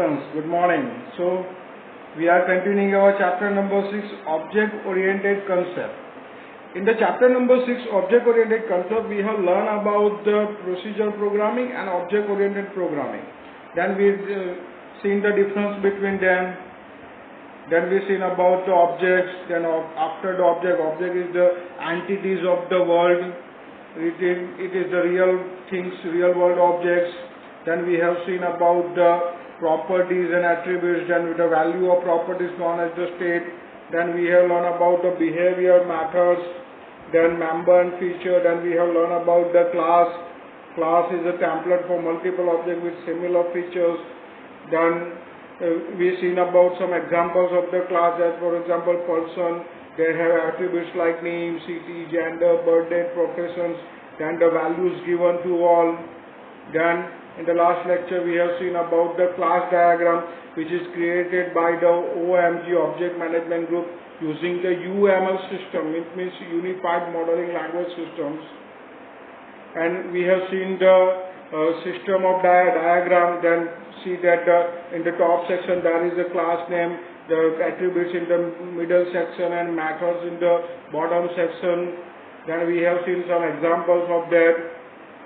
students, good morning. So we are continuing our chapter number 6, object oriented concept. In the chapter number 6, object oriented concept, we have learned about the procedural programming and object oriented programming. Then we've seen the difference between them. Then we've seen about the objects. Then after the object is the entities of the world. It is the real things, real world objects. Then we have seen about the properties and attributes. Then the value of properties known as the state. Then we have learned about the behavior methods. Then member and feature. Then we have learned about the class. Class is a template for multiple objects with similar features. Then we've seen about some examples of the class, as for example person. They have attributes like name, city, gender, birth date, professions. Then the values given to all. Then in the last lecture we have seen about the class diagram, which is created by the OMG Object Management Group using the UML system. It means Unified Modeling Language Systems. And we have seen the system of diagram. Then see that in the top section there is a class name, the attributes in the middle section, and methods in the bottom section. Then we have seen some examples of that.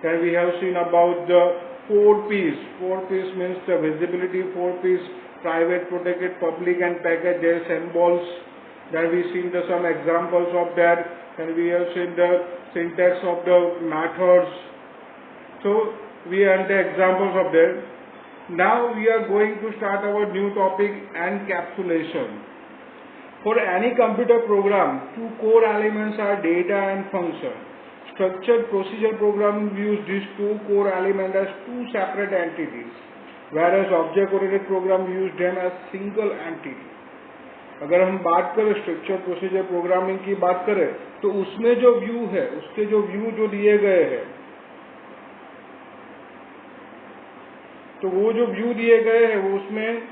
Then we have seen about the 4 P's. 4 P's means the visibility, 4 P's, private, protected, public and package, their symbols. Then we have seen some examples of that. Then we have seen the syntax of the methods. So we have the examples of that. Now we are going to start our new topic, encapsulation. For any computer program, 2 core elements are data and function. Structured procedural programming views these 2 core elements as 2 separate entities, whereas object-oriented program views them as single entity. अगर हम बात करें structure procedure programming की बात करें तो उसमें जो व्यू है, उसके जो व्यू जो दिए गए हैं, तो वो जो व्यू दिए गए हैं वो उसमें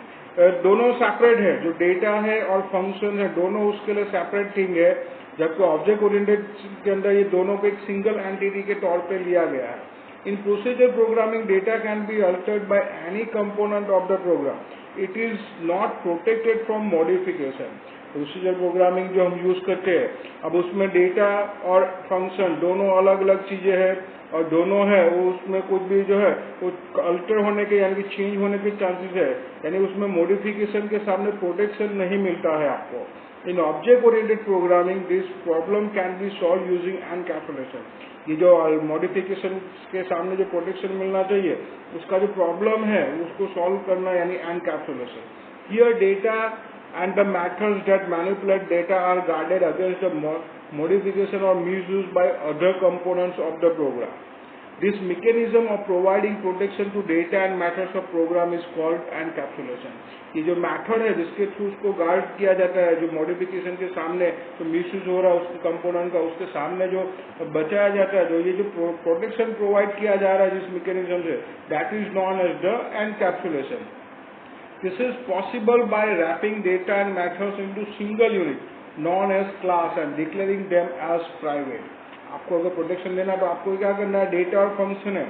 दोनों सेपरेट है, जो डेटा है और फंक्शन है दोनों उसके लिए सेपरेट थिंग है, जबकि ऑब्जेक्ट ओरिएंटेड के अंदर ये दोनों को एक सिंगल एंटिटी के तौर पे लिया गया है. In procedure programming data can be altered by any component of the program. It is not protected from modification. Procedure programming जो हम यूज करते हैं, अब उसमें डेटा और फंक्शन दोनों अलग अलग चीजें हैं और दोनों है वो उसमें कुछ भी जो है वो अल्टर होने के यानी कि चेंज होने के चांसेस है, यानी उसमें मॉडिफिकेशन के सामने प्रोटेक्शन नहीं मिलता है आपको. In object oriented programming this problem can be solve using encapsulation. ये जो मॉडिफिकेशन के सामने जो प्रोटेक्शन मिलना चाहिए उसका जो प्रॉब्लम है उसको सॉल्व करना यानी encapsulation. Here data and the methods that manipulate data are guarded against the modification or misuse by other components of the program. This mechanism of providing protection to data and methods of program is called encapsulation. ये जो method है जिसके through उसको guard किया जाता है, जो modification के सामने जो मिसयूज हो रहा है उसके कंपोनेंट का, उसके सामने जो बचाया जाता है, जो ये जो प्रोटेक्शन प्रोवाइड किया जा रहा है जिस मैकेनिज्म से, that is known as the encapsulation. This is possible by wrapping data and methods into single unit known as class and declaring them as private. आपको अगर प्रोटेक्शन देना तो आपको क्या करना है, डेटा और फंक्शन है.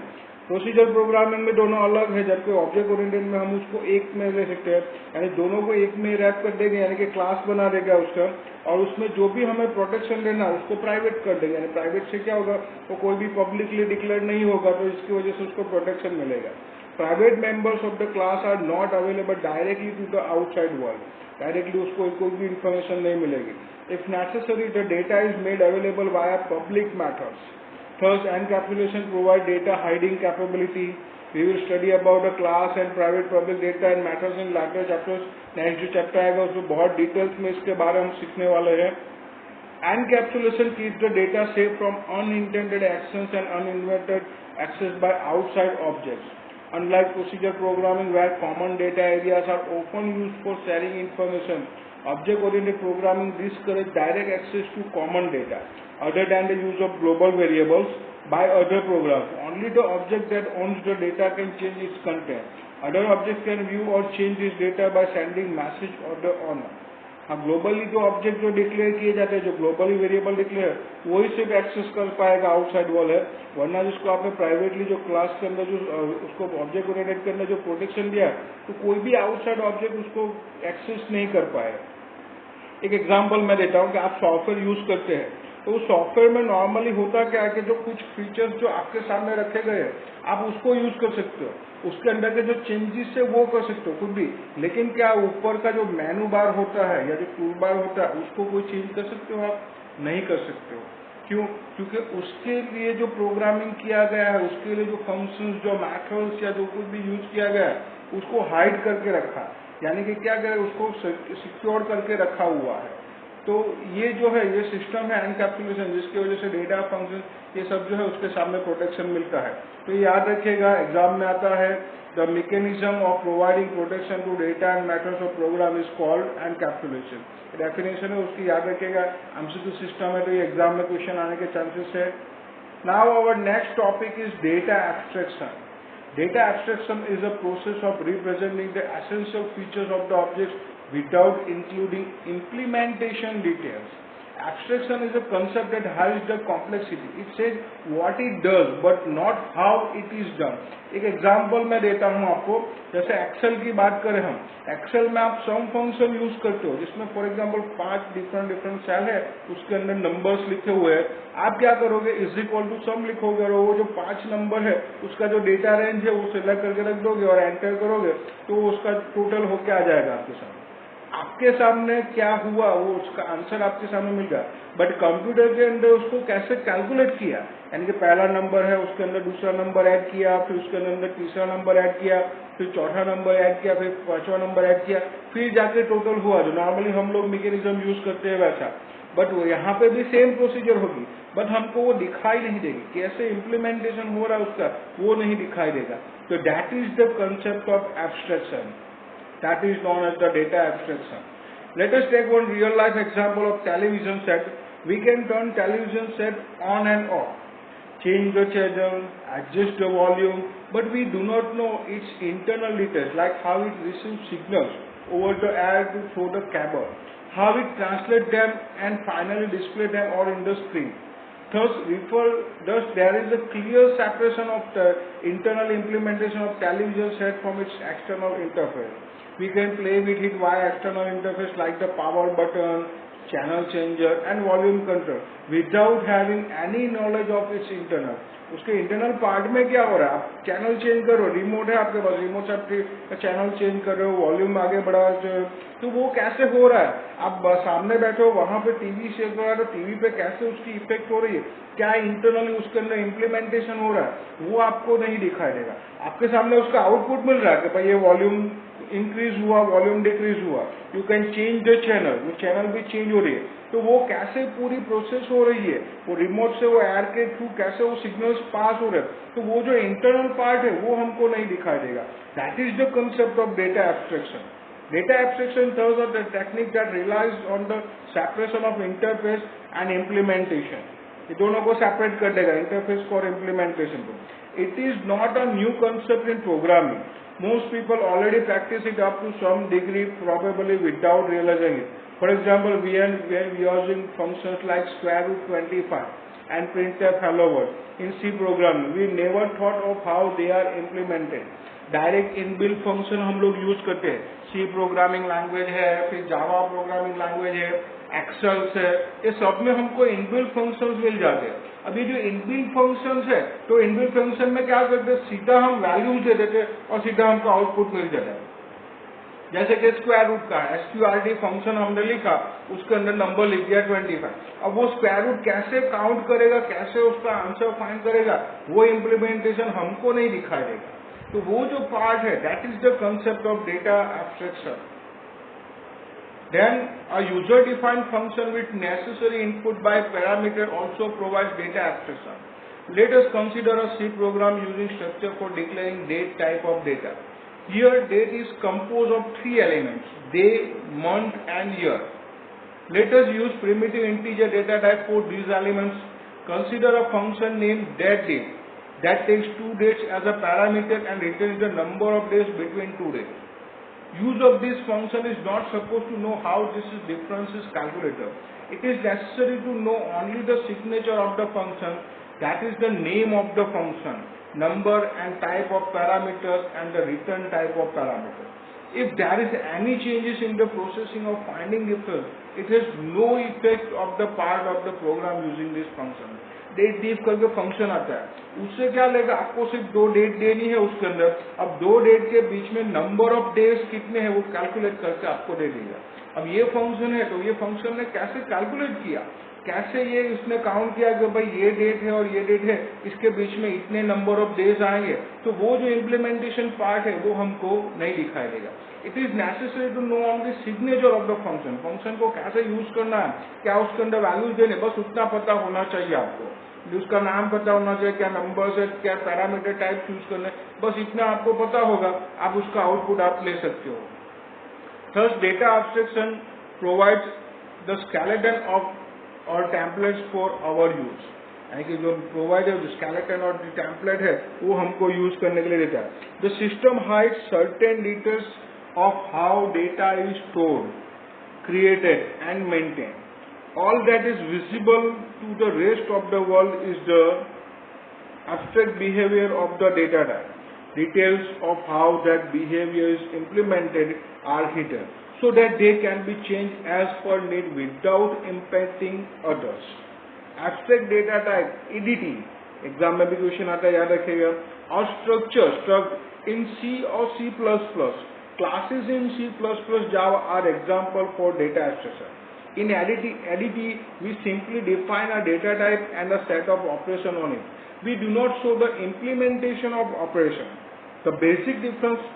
प्रोसीजर प्रोग्रामिंग में दोनों अलग है, जबकि ऑब्जेक्ट ओरिएंटेड में हम उसको एक में ले सकते हैं, यानी दोनों को एक में रैप कर देंगे, यानी कि क्लास बना देगा उसका, और उसमें जो भी हमें प्रोटेक्शन देना है उसको प्राइवेट कर देंगे. यानी प्राइवेट से क्या होगा, वो कोई भी पब्लिकली डिक्लेयर नहीं होगा, तो इसकी वजह से उसको प्रोटेक्शन मिलेगा. Private members of the class are not available directly to the outside world. Directly उसको कोई भी information नहीं मिलेगी. If necessary, the data is made available via public methods. Thus, encapsulation provides data hiding capability. We will study about the class and private public data and methods in later chapters. Next जो chapter आएगा उसमें बहुत details में इसके बारे में हम सीखने वाले हैं. Encapsulation keeps the data safe from unintended actions and unintended access by outside objects. Unlike procedure programming where common data areas are often used for sharing information, object-oriented programming discourages direct access to common data other than the use of global variables by other programs. Only the object that owns the data can change its content. Other objects can view or change this data by sending message or the owner. हाँ, globally जो object जो declare किए जाते हैं, जो globally variable declare, वही सिर्फ access कर पाएगा आउटसाइड वर्ल्ड है, वरना जिसको आपने प्राइवेटली जो क्लास के अंदर जो उसको ऑब्जेक्ट ओरिएंटेड के अंदर जो प्रोटेक्शन दिया है, तो कोई भी आउटसाइड ऑब्जेक्ट उसको एक्सेस नहीं कर पाएगा। एक एग्जांपल मैं देता हूँ कि आप सॉफ्टवेयर यूज करते हैं, तो उस सॉफ्टवेयर में नॉर्मली होता क्या है कि जो कुछ फीचर्स जो आपके सामने रखे गए हैं, आप उसको यूज कर सकते हो, उसके अंदर के जो चेंजेस है वो कर सकते हो खुद भी, लेकिन क्या ऊपर का जो मेनू बार होता है या जो टूल बार होता है उसको कोई चेंज कर सकते हो? आप नहीं कर सकते हो। क्यों? क्योंकि उसके लिए जो प्रोग्रामिंग किया गया है, उसके लिए जो फंक्शंस, जो मैथड्स या जो कुछ भी यूज किया गया है, उसको हाइड करके रखा, यानी कि क्या करें, उसको सिक्योर करके रखा हुआ है। तो ये जो है, ये सिस्टम है एनकैप्सुलेशन, जिसकी वजह से डेटा, फंक्शन, ये सब जो है उसके सामने प्रोटेक्शन मिलता है। तो ये याद रखिएगा, एग्जाम में आता है, the mechanism of providing protection to data and matters of program is called encapsulation. Definition है उसकी, याद रखिएगा, एमसीक्यू सिस्टम है, तो ये एग्जाम में क्वेश्चन आने के चांसेस है। Now our next topic is data abstraction. Data abstraction is a process of representing the essential features of the objects without including implementation details. Abstraction is a concept that hides the complexity. It says what it does but not how it is done. एक example मैं देता हूँ आपको, जैसे Excel की बात करें हम, एक्सेल में आप सम फंक्शन यूज करते हो, जिसमें फॉर एग्जाम्पल 5 डिफरेंट सेल है, उसके अंदर नंबर्स लिखे हुए हैं। आप क्या करोगे, इज इक्वल टू सम लिखोगे और वो जो 5 नंबर है उसका जो डेटा रेंज है वो सिलेक्ट करके रख दोगे और एंटर करोगे, तो उसका टोटल होके आ जाएगा आपके सामने। आपके सामने क्या हुआ वो उसका आंसर आपके सामने मिल गया, बट कंप्यूटर के अंदर उसको कैसे कैलकुलेट किया, यानी कि पहला नंबर है उसके अंदर दूसरा नंबर ऐड किया, फिर उसके अंदर तीसरा नंबर ऐड किया, फिर चौथा नंबर ऐड किया, फिर पांचवा नंबर ऐड किया, फिर जाके टोटल हुआ, जो नॉर्मली हम लोग मैकेनिज्म यूज करते हैं वैसा। बट यहाँ पे भी सेम प्रोसीजर होगी, बट हमको वो दिखाई नहीं देगी, कैसे इम्प्लीमेंटेशन हो रहा है उसका वो नहीं दिखाई देगा। तो that is the concept of abstraction, that is known as the data abstraction. Let us take one real life example of television set. We can turn television set on and off, change the channel, adjust the volume, but we do not know its internal details, like how it receives signals over the air to through the cable, how it translates them and finally display them or in the screen. Thus there is a clear separation of the internal implementation of television set from its external interface. We can play with it via external interface like the power button, channel changer and volume control without having any knowledge of its internal. उसके internal part में क्या हो रहा है, आप channel change करो, remote है आपके पास, रिमोट से आप चैनल चेंज कर रहे हो, वॉल्यूम आगे बढ़ा रहे हो, तो वो कैसे हो रहा है, आप सामने बैठे हो वहां पे टीवी से कर रहे हो, टीवी पे कैसे उसकी इफेक्ट हो रही है, क्या इंटरनली उसके अंदर इम्प्लीमेंटेशन हो रहा है, वो आपको नहीं दिखाई देगा। आपके सामने उसका आउटपुट मिल रहा है कि भाई ये वॉल्यूम इंक्रीज हुआ, वॉल्यूम डिक्रीज हुआ, you can change the channel, वो चैनल भी चेंज हो रही है, तो वो कैसे पूरी प्रोसेस हो रही है, वो रिमोट से वो एयर के थ्रू कैसे वो सिग्नल्स पास हो रहे हैं, तो वो जो इंटरनल पार्ट है वो हमको नहीं दिखाई देगा। That is the concept of data abstraction. Data abstraction thus are the technique that relies on the separation of interface and implementation. ये दोनों को सेपरेट कर देगा, इंटरफेस को और इम्प्लीमेंटेशन को. It is not a new concept in programming. Most people already practice it up to some degree, probably without realizing it. For example, we are using functions like square root 25 and printf hello world in C programming. We never thought of how they are implemented. Direct inbuilt function हम लोग use करते हैं, सी programming language है, फिर Java programming language है, एक्सेल्स है, ये सब में हमको इनबिल्ट फंक्शंस मिल जाते हैं। अभी जो इनबिल्ट फंक्शंस है, तो इनबिल्ट फंक्शन में क्या करते हैं, सीधा हम वैल्यूज दे देते हैं और सीधा हमको आउटपुट मिल जाता है। जैसे कि स्क्वायर रूट का SQRT फंक्शन हमने लिखा, उसके अंदर नंबर लिख दिया 25, अब वो स्क्वायर रूट कैसे काउंट करेगा, कैसे उसका आंसर फाइंड करेगा, वो इम्प्लीमेंटेशन हमको नहीं दिखाई देगा। तो वो जो पार्ट है, that is the concept of data abstraction. Then a user defined function with necessary input by parameter also provides data abstraction. Let us consider a C program using structure for declaring date type of data. Here date is composed of 3 elements, day, month and year. Let us use primitive integer data type for these elements. Consider a function named datDate that takes 2 dates as a parameter and returns the number of days between 2 days. use of this function is not supposed to know how this is difference is calculated. It is necessary to know only the signature of the function, that is the name of the function, number and type of parameters and the return type of parameters. If there is any changes in the processing of finding difference, it has no effect of the part of the program using this function. डेट डिफ करके function आता है, उससे क्या लेगा, आपको सिर्फ 2 डेट देनी है उसके अंदर। अब 2 डेट के बीच में नंबर ऑफ डेज कितने हैं वो कैलकुलेट करके आपको दे देगा। अब ये फंक्शन है, तो ये फंक्शन ने कैसे कैलकुलेट किया, कैसे ये इसने काउंट किया कि भाई ये डेट है और ये डेट है, इसके बीच में इतने नंबर ऑफ डेज आएंगे, तो वो जो इम्प्लीमेंटेशन पार्ट है वो हमको नहीं दिखाई देगा। It is necessary to know on the signature of the function, function को कैसे यूज करना है, क्या उसके अंदर वैल्यूज देने, बस उतना पता होना चाहिए आपको। उसका नाम पता होना चाहिए, क्या नंबर्स है, क्या पैरामीटर टाइप चूज करना है, बस इतना आपको पता होगा, आप उसका आउटपुट आप ले सकते हो। Third, data abstraction provides the skeleton of और टेम्पलेट्स फॉर आवर यूज, यानी कि जो प्रोवाइड है, जो स्केलेटन और जो टेम्पलेट है वो हमको यूज करने के लिए देता है। The system hides certain details of how data is stored, created and maintained. All that is visible to the rest of the world is the abstract behavior of the data type. Details of how that behavior is implemented are hidden, so that they can be changed as per need without impacting others. Abstract data type (ADT) exam में भी question आता है, याद रखिएगा। और structure in C or C++. Classes in C++, Java are example for data abstraction. In ADT, we simply define a data type and a set of operation on it. We do not show the implementation of operation. The basic difference,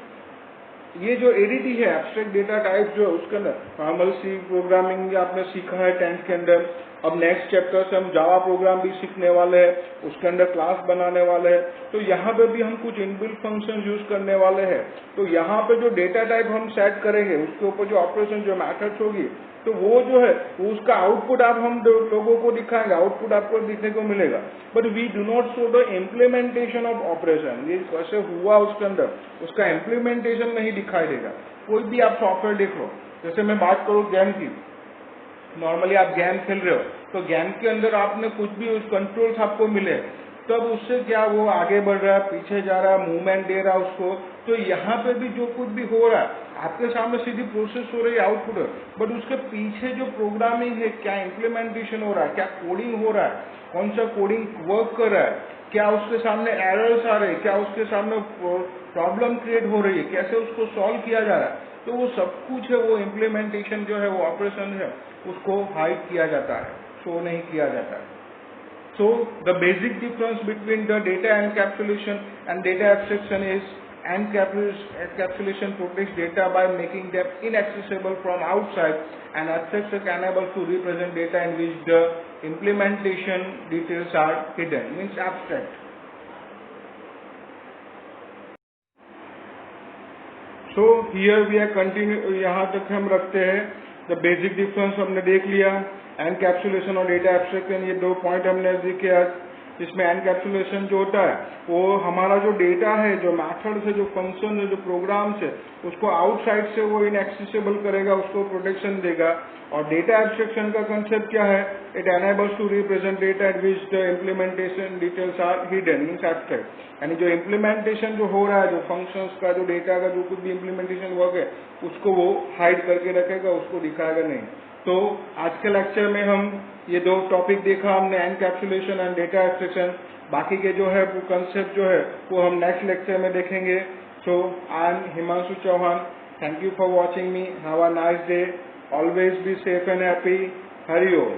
ये जो ADT है, abstract data type जो उसके अंदर normal C programming आपने सीखा है 10th के अंदर। अब नेक्स्ट चैप्टर से हम जावा प्रोग्राम भी सीखने वाले हैं, उसके अंदर क्लास बनाने वाले हैं, तो यहाँ पे भी हम कुछ इनबिल्ट फंक्शन यूज करने वाले हैं। तो यहाँ पे जो डेटा टाइप हम सेट करेंगे, उसके ऊपर जो ऑपरेशन जो मेथड्स होगी, तो वो जो है वो उसका आउटपुट आप हम लोगों को दिखाएंगे, आउटपुट आपको दिखने को मिलेगा। But we do not show the implementation of operation, ये कैसे हुआ उसके अंदर उसका इम्प्लीमेंटेशन नहीं दिखाई देगा। कोई भी आप सॉफ्टवेयर देख लो, जैसे मैं बात करूँ गेम की, नॉर्मली आप गेम खेल रहे हो, तो गेम के अंदर आपने कुछ भी उस कंट्रोल्स आपको मिले, तब उससे क्या वो आगे बढ़ रहा है, पीछे जा रहा है, मूवमेंट दे रहा है उसको। तो यहाँ पे भी जो कुछ भी हो रहा है, आपके सामने सीधी प्रोसेस हो रही है, आउटपुट है, बट उसके पीछे जो प्रोग्रामिंग है, क्या इम्प्लीमेंटेशन हो रहा है, क्या कोडिंग हो रहा है, कौन सा कोडिंग वर्क कर रहा है, क्या उसके सामने एरर्स आ रहे हैं, क्या उसके सामने प्रॉब्लम क्रिएट हो रही है, कैसे उसको सॉल्व किया जा रहा है, तो वो सब कुछ है, वो इम्प्लीमेंटेशन जो है, वो ऑपरेशन है, उसको हाइड किया जाता है, शो नहीं किया जाता है। So the basic difference between the data encapsulation and data abstraction is encapsulation protects data by making them inaccessible from outside, and abstraction enables to represent data in which the implementation details are hidden, means abstract. So here we are continue, यहाँ तक हम रखते हैं। The basic difference हमने देख लिया, encapsulation और data abstraction, ये 2 पॉइंट हमने देखे आज। इसमें एनकैप्सुलेशन जो होता है वो हमारा जो डेटा है, जो मैथड है, जो फंक्शन है, जो प्रोग्राम्स है, उसको आउटसाइड से वो इनएक्सेसिबल करेगा, उसको प्रोटेक्शन देगा। और डेटा एब्स्ट्रैक्शन का कंसेप्ट क्या है, it enables to represent data at which the implementation details are hidden, means abstract, यानी जो इम्प्लीमेंटेशन जो हो रहा है, जो फंक्शंस का, जो डेटा का जो कुछ भी इम्प्लीमेंटेशन वर्क है, उसको वो हाइड करके रखेगा, उसको दिखाएगा नहीं। तो आज के लेक्चर में हम ये 2 टॉपिक देखा हमने, एनकैप्सुलेशन एंड डेटा एब्स्ट्रैक्शन। बाकी के जो है वो कंसेप्ट जो है वो हम नेक्स्ट लेक्चर में देखेंगे। So I am Himanshu Chauhan, thank you for watching me, have a nice day, always be safe and happy, Hari Om.